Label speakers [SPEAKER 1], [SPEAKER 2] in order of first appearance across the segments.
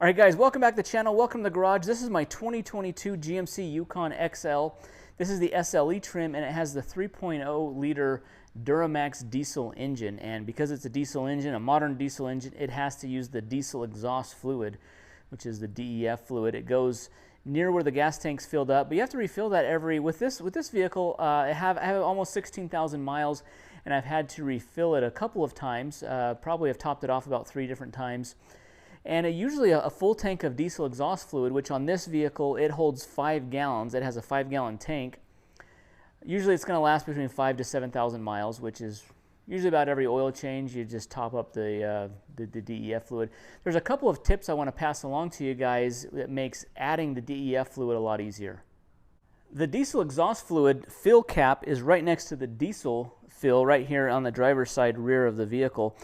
[SPEAKER 1] All right, guys, welcome back to the channel. Welcome to the garage. This is my 2022 GMC Yukon XL. This is the SLE trim, and it has the 3.0 liter Duramax diesel engine. And because it's a diesel engine, a modern diesel engine, it has to use the diesel exhaust fluid, which is the DEF fluid. It goes near where the gas tank's filled up, but you have to refill that with this vehicle. I have almost 16,000 miles, and I've had to refill it a couple of times. Probably have topped it off about 3 different times. And usually a full tank of diesel exhaust fluid, which on this vehicle, it holds 5 gallons. It has a 5-gallon tank. Usually it's going to last between 5,000 to 7,000 miles, which is usually about every oil change. You just top up the DEF fluid. There's a couple of tips I want to pass along to you guys that makes adding the DEF fluid a lot easier. The diesel exhaust fluid fill cap is right next to the diesel fill right here on the driver's side rear of the vehicle.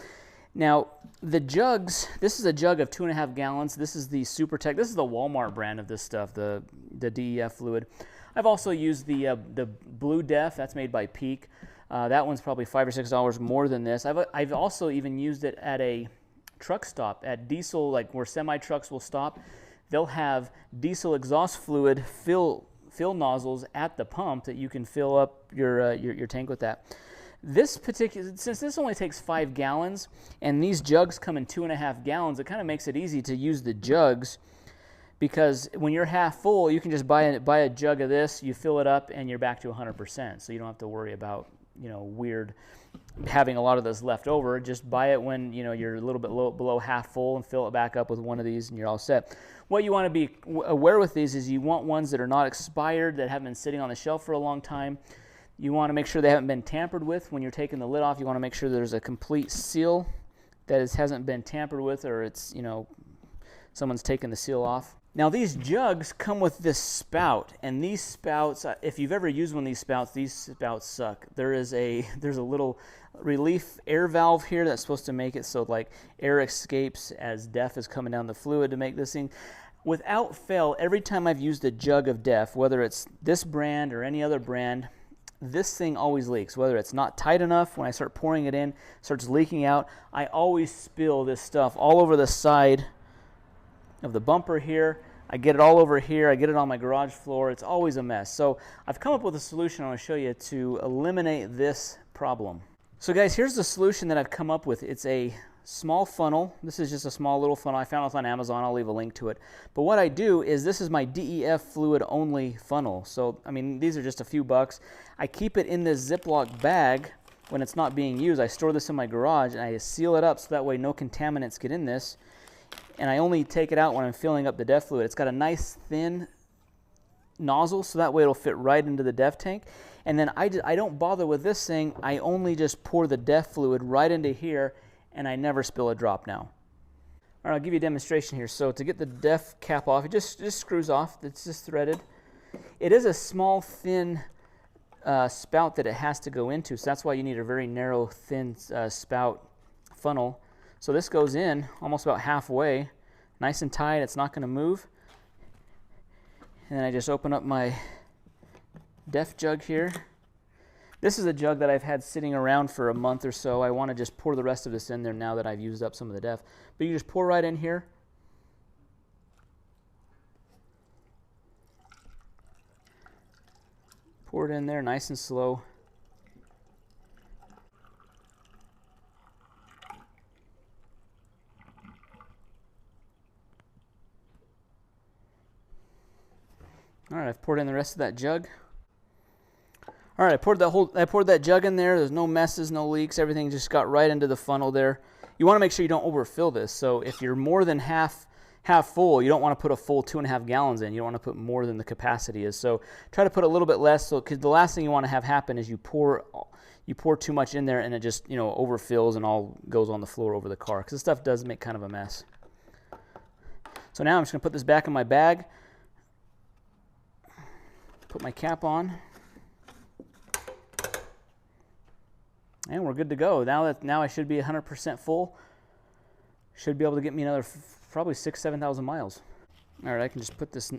[SPEAKER 1] Now, the jugs, this is a jug of 2.5 gallons. This is the SuperTech. This is the Walmart brand of this stuff, the DEF fluid. I've also used the Blue Def. That's made by Peak. That one's probably $5 or $6 more than this. I've also even used it at a truck stop, at diesel, like where semi-trucks will stop. They'll have diesel exhaust fluid fill nozzles at the pump that you can fill up your tank with that. Since this only takes 5 gallons and these jugs come in 2.5 gallons, it kind of makes it easy to use the jugs, because when you're half full, you can just buy a jug of this, you fill it up, and you're back to 100%. So you don't have to worry about, having a lot of this left over. Just buy it when you're a little bit below half full and fill it back up with one of these, and you're all set. What you want to be aware with these is you want ones that are not expired, that haven't been sitting on the shelf for a long time. You want to make sure they haven't been tampered with. When you're taking the lid off, you want to make sure there's a complete seal that hasn't been tampered with, or it's, someone's taken the seal off. Now, these jugs come with this spout, and these spouts, if you've ever used one of these spouts suck. There's a little relief air valve here that's supposed to make it so like air escapes as DEF is coming down the fluid to make this thing. Without fail, every time I've used a jug of DEF, whether it's this brand or any other brand, this thing always leaks. Whether it's not tight enough, when I start pouring it in, it starts leaking out. I always spill this stuff all over the side of the bumper here. I get it all over here. I get it on my garage floor. It's always a mess. So I've come up with a solution I want to show you to eliminate this problem. So guys, here's the solution that I've come up with. It's a small funnel. This is just a small little funnel. I found it on Amazon. I'll leave a link to it. But what I do is, this is my DEF fluid only funnel. So, these are just a few bucks. I keep it in this Ziploc bag when it's not being used. I store this in my garage, and I seal it up so that way no contaminants get in this. And I only take it out when I'm filling up the DEF fluid. It's got a nice thin nozzle, so that way it'll fit right into the DEF tank. And then I don't bother with this thing. I only just pour the DEF fluid right into here, and I never spill a drop now. All right, I'll give you a demonstration here. So to get the DEF cap off, it just screws off. It's just threaded. It is a small, thin spout that it has to go into, so that's why you need a very narrow, thin spout funnel. So this goes in almost about halfway, nice and tight. It's not going to move. And then I just open up my DEF jug here. This is a jug that I've had sitting around for a month or so. I want to just pour the rest of this in there now that I've used up some of the DEF. But you just pour right in here. Pour it in there nice and slow. All right, I've poured in the rest of that jug. All right, I poured that jug in there. There's no messes, no leaks. Everything just got right into the funnel there. You want to make sure you don't overfill this. So if you're more than half full, you don't want to put a full 2.5 gallons in. You don't want to put more than the capacity is. So try to put a little bit less. So, because the last thing you want to have happen is you pour too much in there, and it just overfills and all goes on the floor over the car. Because this stuff does make kind of a mess. So now I'm just going to put this back in my bag. Put my cap on. And we're good to go. Now I should be 100% full. Should be able to get me another probably 6,000-7,000 miles. All right, I can just put this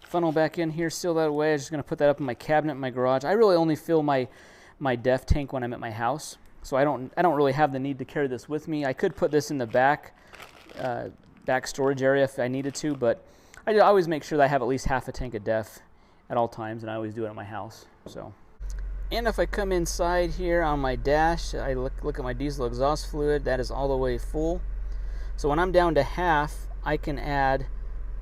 [SPEAKER 1] funnel back in here, seal that away. I'm just going to put that up in my cabinet in my garage. I really only fill my DEF tank when I'm at my house, so I don't really have the need to carry this with me. I could put this in the back back storage area if I needed to, but I always make sure that I have at least half a tank of DEF at all times, and I always do it at my house. So, and if I come inside here on my dash, I look at my diesel exhaust fluid. That is all the way full. So when I'm down to half, I can add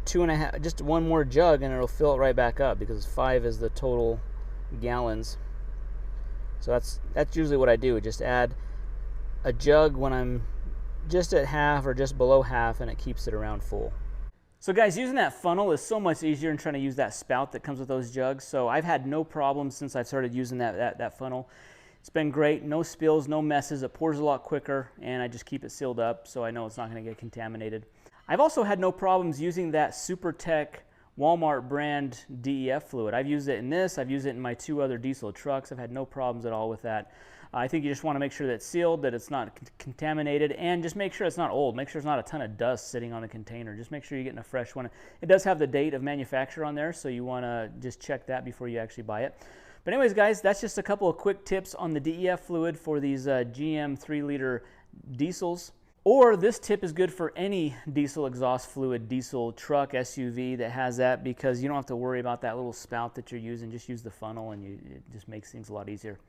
[SPEAKER 1] 2.5, just one more jug, and it'll fill it right back up, because 5 is the total gallons. So that's usually what I do. Just add a jug when I'm just at half or just below half, and it keeps it around full. So guys, using that funnel is so much easier than trying to use that spout that comes with those jugs. So I've had no problems since I've started using that funnel. It's been great, no spills, no messes. It pours a lot quicker, and I just keep it sealed up so I know it's not going to get contaminated. I've also had no problems using that SuperTech Walmart brand DEF fluid. I've used it in this, I've used it in my 2 other diesel trucks. I've had no problems at all with that. I think you just want to make sure that it's sealed, that it's not contaminated, and just make sure it's not old. Make sure there's not a ton of dust sitting on the container. Just make sure you're getting a fresh one. It does have the date of manufacture on there, so you want to just check that before you actually buy it. But anyways, guys, that's just a couple of quick tips on the DEF fluid for these GM 3-liter diesels. Or this tip is good for any diesel exhaust fluid, diesel truck, SUV that has that, because you don't have to worry about that little spout that you're using. Just use the funnel, and it just makes things a lot easier.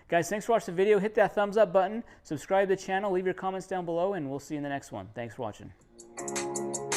[SPEAKER 1] Guys, thanks for watching the video. Hit that thumbs up button, subscribe to the channel, leave your comments down below, and we'll see you in the next one. Thanks for watching.